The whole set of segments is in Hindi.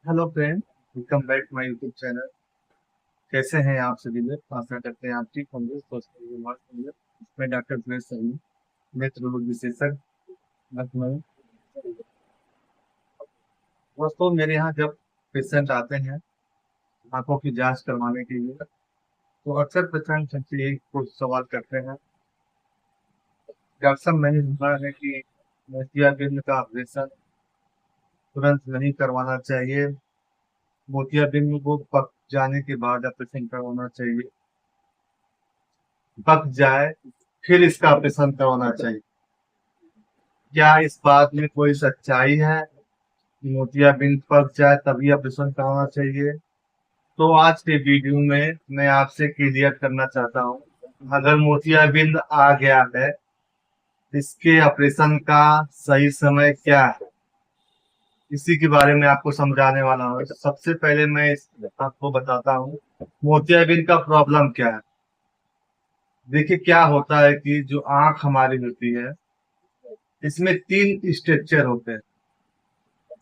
Hello friend, welcome back my YouTube channel. कैसे हैं आप सभी लोग? आशा करते हैं आप ठीक होंगे, स्वस्थ होंगे, मस्त होंगे। मैं डॉक्टर दिनेश सैनी, नेत्र रोग विशेषज्ञ, लखनऊ। दोस्तों, मेरे यहाँ जब पेशेंट आते हैं आंखों की जांच करवाने के लिए, तो अक्सर पेशेंट हमसे यही कुछ सवाल करते हैं। डॉक्टर साहब, मैंने सुना है कि मोतियाबिंद का ऑपरेशन तुरंत नहीं करवाना चाहिए। मोतियाबिंद को पक जाने के बाद ऑपरेशन करवाना चाहिए। पक जाए फिर इसका ऑपरेशन करवाना चाहिए। क्या इस बात में कोई सच्चाई है? मोतियाबिंद पक जाए तभी ऑपरेशन कराना चाहिए? तो आज के वीडियो में मैं आपसे क्लियर करना चाहता हूँ, अगर मोतियाबिंद आ गया है, इसके ऑपरेशन का सही समय क्या है, इसी के बारे में आपको समझाने वाला हूँ। तो सबसे पहले मैं आपको बताता हूँ मोतियाबिंद का प्रॉब्लम क्या है। देखिए, क्या होता है कि जो आंख हमारी होती है, इसमें तीन स्ट्रक्चर होते हैं।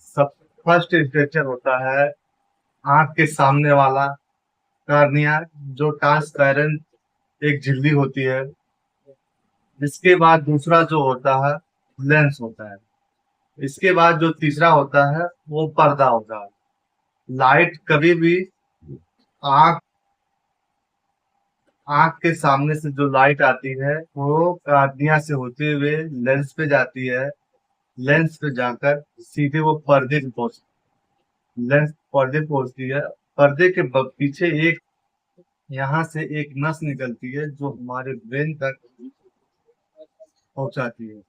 सब फर्स्ट स्ट्रक्चर होता है आंख के सामने वाला कार्निया, जो ट्रांसपेरेंट एक झिल्ली होती है। इसके बाद दूसरा जो होता है लेंस होता है। इसके बाद जो तीसरा होता है वो पर्दा होता है। लाइट कभी भी आंख आंख के सामने से जो लाइट आती है वो कार्निया से होते हुए लेंस पे जाती है। लेंस पे जाकर सीधे वो पर्दे पे लेंस पर्दे पे पहुंचती है। पर्दे के पीछे एक यहाँ से एक नस निकलती है जो हमारे ब्रेन तक पहुंचाती है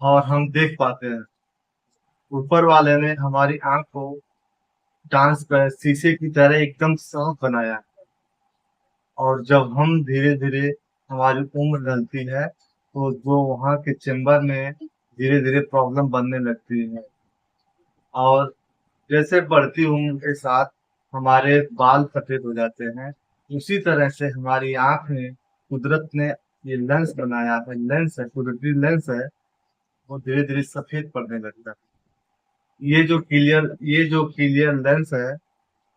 और हम देख पाते हैं। ऊपर वाले ने हमारी आंख को शीशे की तरह एकदम साफ बनाया। और जब हम धीरे धीरे हमारी उम्र ढलती है, तो जो वहाँ के चेम्बर में धीरे धीरे प्रॉब्लम बनने लगती है। और जैसे बढ़ती उम्र के साथ हमारे बाल सफेद हो जाते हैं, उसी तरह से हमारी आंख में कुदरत ने ये लेंस बनाया है, लेंस है, कुदरती लेंस है, वो धीरे धीरे सफेद पड़ने लगता है। ये जो क्लियर लेंस है,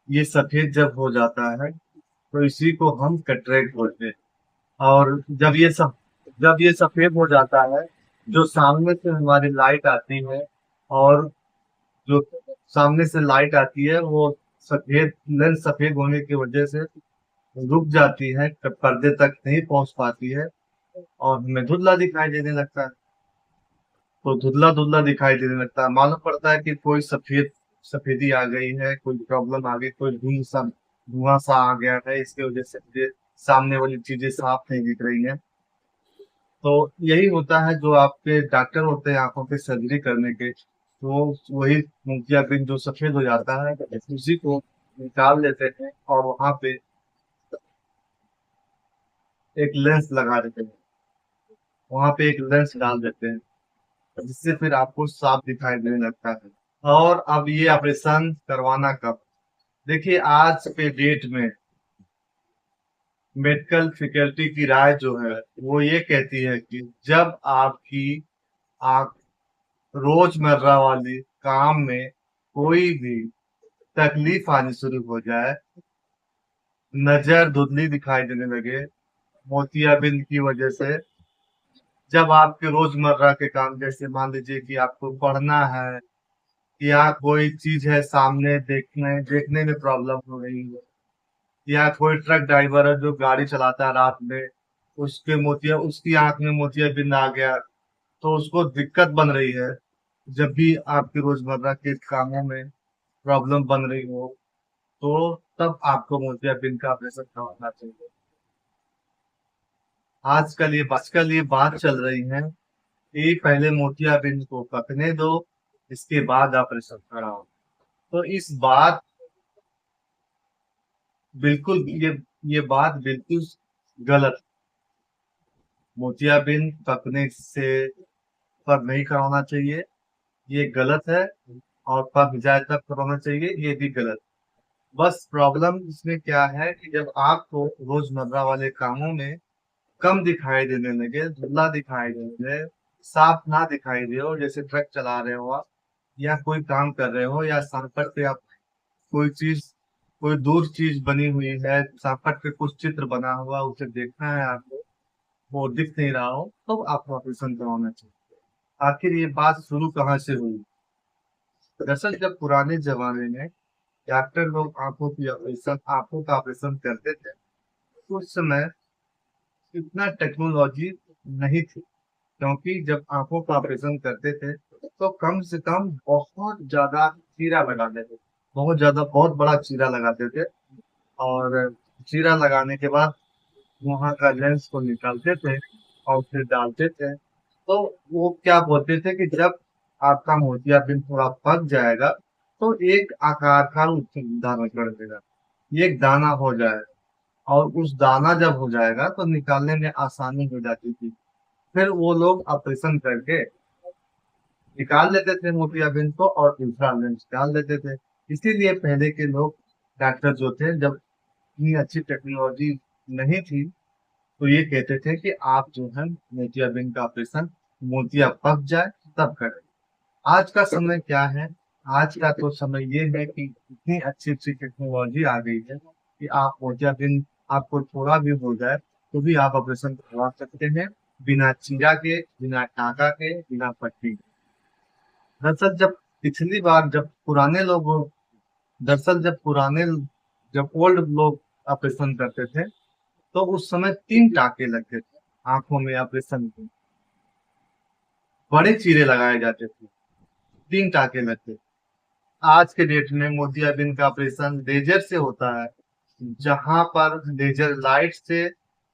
ये सफेद जब हो जाता है तो इसी को हम कैटरेक्ट बोलते हैं। और जब ये सफेद हो जाता है, जो सामने से हमारी लाइट आती है, और जो सामने से लाइट आती है वो सफेद लेंस सफेद होने की वजह से रुक जाती है, पर्दे तक नहीं पहुंच पाती है और हमें धुंधला दिखाई देने लगता है। तो धुंधला धुंधला दिखाई देने लगता है, मालूम पड़ता है कि कोई सफेदी आ गई है, कोई प्रॉब्लम आ गई, कोई धुआं सा आ गया है, इसकी वजह से मुझे सामने वाली चीजें साफ नहीं दिख रही हैं। तो यही होता है, जो आपके डॉक्टर होते हैं आंखों के सर्जरी करने के, तो वही मोतियाबिंद जो सफेद हो जाता है उसी को निकाल लेते हैं और वहां पे एक लेंस लगा देते हैं, वहां पे एक लेंस डाल देते हैं, जिससे फिर आपको साफ दिखाई देने लगता है। और अब ये ऑपरेशन करवाना कब? देखिए, आज के डेट में मेडिकल फैकल्टी की राय जो है वो ये कहती है कि जब आपकी आंख रोजमर्रा वाली काम में कोई भी तकलीफ आनी शुरू हो जाए, नजर धुंधली दिखाई देने लगे मोतियाबिंद की वजह से, जब आपके रोजमर्रा के काम, जैसे मान लीजिए कि आपको पढ़ना है या कोई चीज है सामने देखने में प्रॉब्लम हो रही है, या कोई ट्रक ड्राइवर है जो गाड़ी चलाता है रात में, उसकी आंख में मोतियाबिंद आ गया, तो उसको दिक्कत बन रही है। जब भी आपके रोजमर्रा के कामों में प्रॉब्लम बन रही हो, तो तब आपको मोतियाबिंद का ऑपरेशन करवाना चाहिए। आजकल ये बात चल रही है कि पहले मोतियाबिंद को पकने दो, इसके बाद ऑपरेशन कराओ। तो इस बात बिल्कुल ये बात बिल्कुल गलत। मोतियाबिंद पकने से पर नहीं कराना चाहिए, ये गलत है। और पक जाए तब कराना चाहिए, ये भी गलत। बस प्रॉब्लम इसमें क्या है कि जब आपको रोजमर्रा वाले कामों में कम दिखाई देने लगे, धुंधला दिखाई देने लगे, साफ ना दिखाई दे, और जैसे ट्रक चला रहे हो आप, या कोई काम कर रहे हो या संकट पे आप कोई चीज, कोई दूर चीज बनी हुई है, संकट पे कुछ चित्र बना हुआ उसे देखना है आपको, वो दिख नहीं रहा हो, तो आपको ऑपरेशन करवाना चाहिए। आखिर ये बात शुरू कहाँ से हुई? दरअसल जब पुराने जमाने में डॉक्टर लोग आंखों का ऑपरेशन करते थे, उस समय इतना टेक्नोलॉजी नहीं थी, क्योंकि जब आंखों का ऑपरेशन करते थे तो कम से कम बहुत ज्यादा चीरा लगाते थे, बहुत ज्यादा, बहुत बड़ा चीरा लगाते थे। और चीरा लगाने के बाद वहां का लेंस को निकालते थे और फिर डालते थे। तो वो क्या बोलते थे कि जब आपका मोतियाबिंद थोड़ा पक जाएगा तो एक आकार का उसमें दाना कर देगा, ये एक दाना हो जाए, और उस दाना जब हो जाएगा तो निकालने में आसानी हो जाती थी। फिर वो लोग ऑपरेशन करके निकाल लेते थे मोतियाबिंद को और दूसरा लेंस डाल देते थे। इसीलिए पहले के लोग डॉक्टर जो थे, जब इतनी अच्छी टेक्नोलॉजी नहीं थी, तो ये कहते थे कि आप जो है मोतियाबिंद का ऑपरेशन मोतिया पक जाए तब करें। आज का समय क्या है? आज का तो समय ये है कि इतनी अच्छी अच्छी टेक्नोलॉजी आ गई है कि आप मोतियाबिंद, आपको थोड़ा भी हो जाए तो भी आप ऑपरेशन करवा सकते हैं, बिना चीरा के, बिना टाका के, बिना पट्टी के। दरअसल जब पिछली बार जब पुराने लोग दरअसल जब पुराने जब ओल्ड लोग ऑपरेशन करते थे तो उस समय 3 टाके लगते थे आंखों में ऑपरेशन के, बड़े चीरे लगाए जाते थे, 3 टाके लगते थे। आज के डेट में मोतियाबिंद का ऑपरेशन लेजर से होता है, जहां पर लेजर लाइट से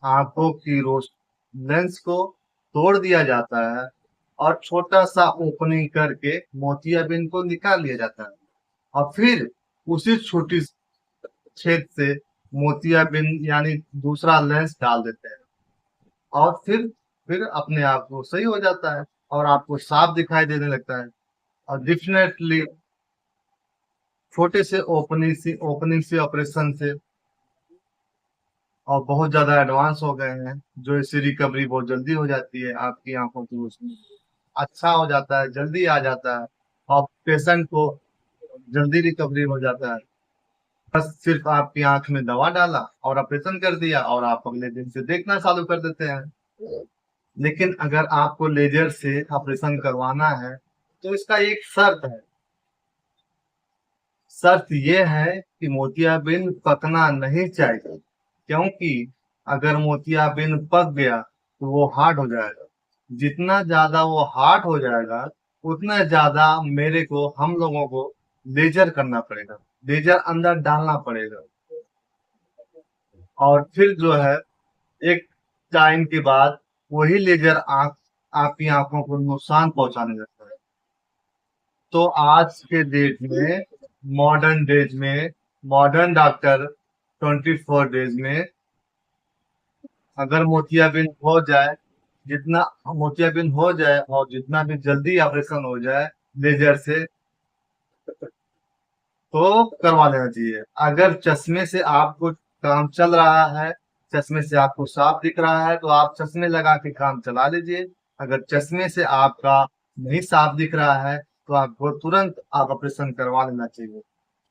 आंखों की रोशनी लेंस को तोड़ दिया जाता है और छोटा सा ओपनिंग करके मोतियाबिंद को निकाल लिया जाता है, और फिर उसी छोटी छेद से मोतियाबिंद यानी दूसरा लेंस डाल देते हैं, और फिर अपने आप वो सही हो जाता है और आपको साफ दिखाई देने लगता है। और डेफिनेटली छोटे से ओपनिंग से ऑपरेशन से और बहुत ज्यादा एडवांस हो गए हैं, जो इससे रिकवरी बहुत जल्दी हो जाती है, आपकी आंखों की रोशनी अच्छा हो जाता है, जल्दी आ जाता है, और पेशेंट को जल्दी रिकवरी हो जाता है। बस सिर्फ आपकी आंख में दवा डाला और ऑपरेशन कर दिया और आप अगले दिन से देखना चालू कर देते हैं। लेकिन अगर आपको लेजर से ऑपरेशन करवाना है तो इसका एक शर्त है। शर्त यह है कि मोतियाबिंद पकना नहीं चाहिए, क्योंकि अगर मोतियाबिंद पक गया तो वो हार्ड हो जाएगा। जितना ज्यादा वो हार्ड हो जाएगा उतना ज्यादा हम लोगों को लेजर करना पड़ेगा, लेजर अंदर डालना पड़ेगा। और फिर जो है एक टाइम के बाद वही लेजर आपकी आंखों को नुकसान पहुंचाने लगता है। तो आज के डेट में, मॉडर्न डेज में, मॉडर्न डॉक्टर 24 डेज में अगर मोतियाबिंद हो जाए और जितना भी जल्दी ऑपरेशन हो जाए लेजर से, तो करवा लेना चाहिए। अगर चश्मे से आपको काम चल रहा है, चश्मे से आपको साफ दिख रहा है, तो आप चश्मे लगा के काम चला लीजिए। अगर चश्मे से आपका नहीं साफ दिख रहा है तो आपको तुरंत आप ऑपरेशन करवा लेना चाहिए,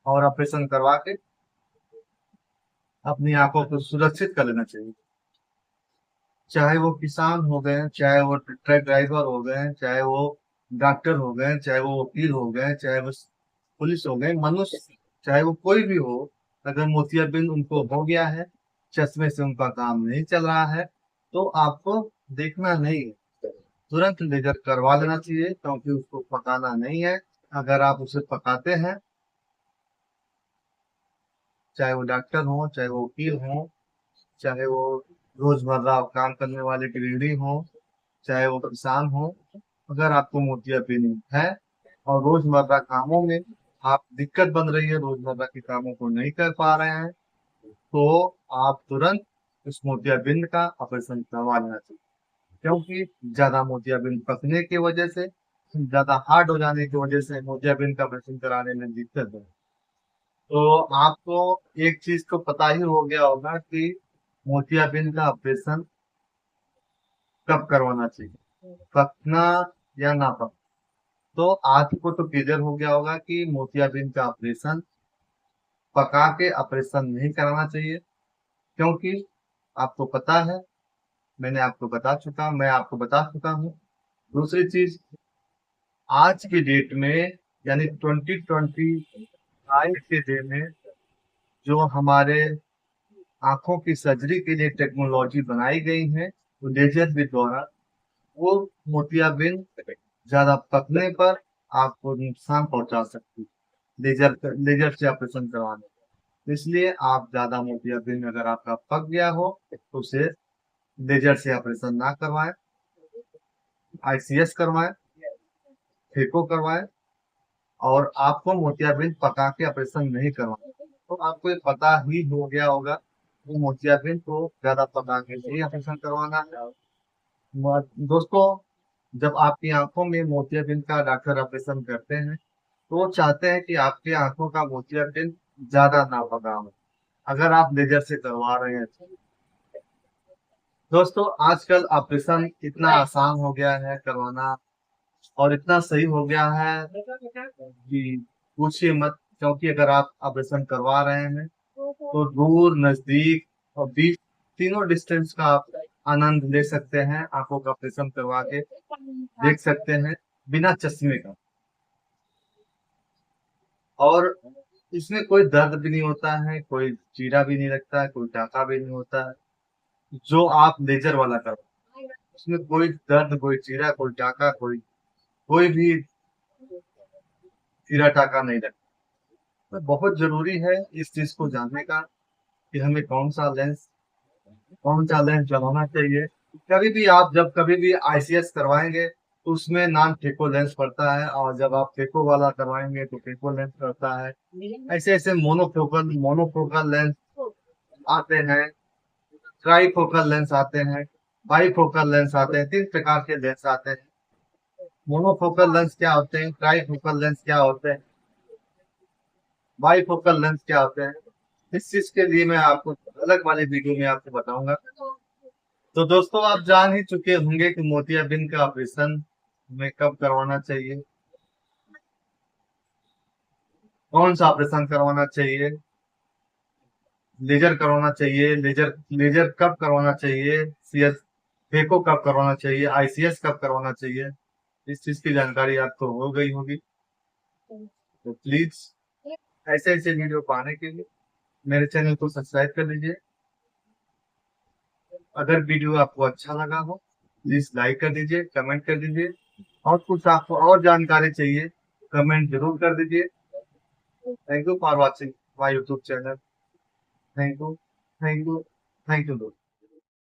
और ऑपरेशन करवा के अपनी आंखों को सुरक्षित कर लेना चाहिए। चाहे वो किसान हो गए, चाहे वो ट्रक ड्राइवर हो गए, चाहे वो डॉक्टर हो गए, चाहे वो वकील हो गए, चाहे वो पुलिस हो गए, मनुष्य, चाहे वो कोई भी हो, अगर मोतियाबिंद उनको हो गया है, चश्मे से उनका काम नहीं चल रहा है, तो आपको देखना नहीं है, तुरंत लेजर करवा लेना चाहिए, क्योंकि उसको पकाना नहीं है। अगर आप उसे पकाते हैं, चाहे वो डॉक्टर हो, चाहे वो वकील हो, चाहे वो रोजमर्रा काम करने वाले गृहिणी हो, चाहे वो किसान हो, अगर आपको मोतियाबिंद है और रोजमर्रा कामों में आप दिक्कत बन रही है, रोजमर्रा के कामों को नहीं कर पा रहे हैं, तो आप तुरंत उस मोतियाबिंद का ऑपरेशन करवा लेना चाहिए। क्योंकि ज्यादा मोतियाबिंद पकने की वजह से, ज्यादा हार्ड हो जाने की वजह से मोतियाबिंद का ऑपरेशन कराने में दिक्कत है। तो आपको एक चीज तो पता ही हो गया होगा कि मोतियाबिंद का ऑपरेशन कब करवाना चाहिए, पकना या ना पकना। तो आपको तो क्लियर हो गया होगा कि मोतियाबिंद का ऑपरेशन पका के ऑपरेशन नहीं कराना चाहिए, क्योंकि आपको पता है, मैं आपको बता चुका हूँ। दूसरी चीज, आज की डेट में यानी 2025 के डे में जो हमारे आंखों की सर्जरी के लिए टेक्नोलॉजी बनाई गई है, वो लेजर के द्वारा, वो मोतियाबिंद ज्यादा पकने पर आपको नुकसान पहुंचा सकती है, लेजर से ऑपरेशन करवाने पर। इसलिए आप ज्यादा मोतियाबिंद अगर आपका पक गया हो तो उसे लेजर से ऑपरेशन ना करवाएं, आईसीएस करवाएं, फेको करवाएं, और आपको मोतियाबिंद पका के ऑपरेशन नहीं करवाना। तो आपको ये पता ही हो गया होगा कि मोतियाबिंद को ज्यादा पका के ही ऑपरेशन करवाना है। दोस्तों, जब आपकी आंखों में मोतियाबिंद का डॉक्टर ऑपरेशन करते हैं तो वो चाहते हैं कि आपकी आंखों का मोतियाबिंद ज्यादा ना पका हो, अगर आप लेजर से करवा रहे हैं तो। दोस्तों, आजकल ऑपरेशन इतना आसान हो गया है करवाना, और इतना सही हो गया है कि पूछिए मत। क्योंकि अगर आप ऑपरेशन करवा रहे हैं तो दूर नजदीक और बीच तीनों डिस्टेंस का आप आनंद ले सकते हैं, आंखों का ऑपरेशन करवा के देख सकते हैं बिना चश्मे का। और इसमें कोई दर्द भी नहीं होता है, कोई चीरा भी नहीं लगता है, कोई टाका भी नहीं होता है, जो आप लेजर वाला कर। उसमें कोई दर्द, कोई चीरा, कोई टाका, कोई भी चीरा टाका नहीं लगता। तो बहुत जरूरी है इस चीज को जानने का कि हमें कौन सा लेंस लगाना चाहिए। कभी भी आईसीएस करवाएंगे तो उसमें नॉन फेको लेंस पड़ता है, और जब आप फेको वाला करवाएंगे तो फेको लेंस पड़ता है। ऐसे ऐसे मोनोफोकल लेंस आते हैं, ट्राईफोकल लेंस आते हैं, बाईफोकल लेंस आते हैं, 3 प्रकार के लेंस आते हैं। मोनोफोकल लेंस क्या होते हैं, ट्राईफोकल लेंस क्या होते हैं, बाईफोकल लेंस क्या होते हैं, इस चीज के लिए मैं आपको अलग वाले वीडियो में आपको बताऊंगा। तो दोस्तों, आप जान ही चुके होंगे कि मोतियाबिंद का ऑपरेशन में कब करवाना चाहिए, कौन सा ऑपरेशन करवाना चाहिए, लेजर करवाना चाहिए, लेजर कब करवाना चाहिए, सीएस फेको कब करवाना चाहिए, आईसीएस कब करवाना चाहिए। इस चीज की जानकारी आपको हो गई होगी। तो प्लीज ऐसे ऐसे वीडियो पाने के लिए मेरे चैनल को सब्सक्राइब कर लीजिए। अगर वीडियो आपको अच्छा लगा हो प्लीज लाइक कर दीजिए, कमेंट कर दीजिए, और कुछ आपको और जानकारी चाहिए कमेंट जरूर कर दीजिए। Thank you for watching my YouTube channel. Thank you, thank you, thank you दोस्तों।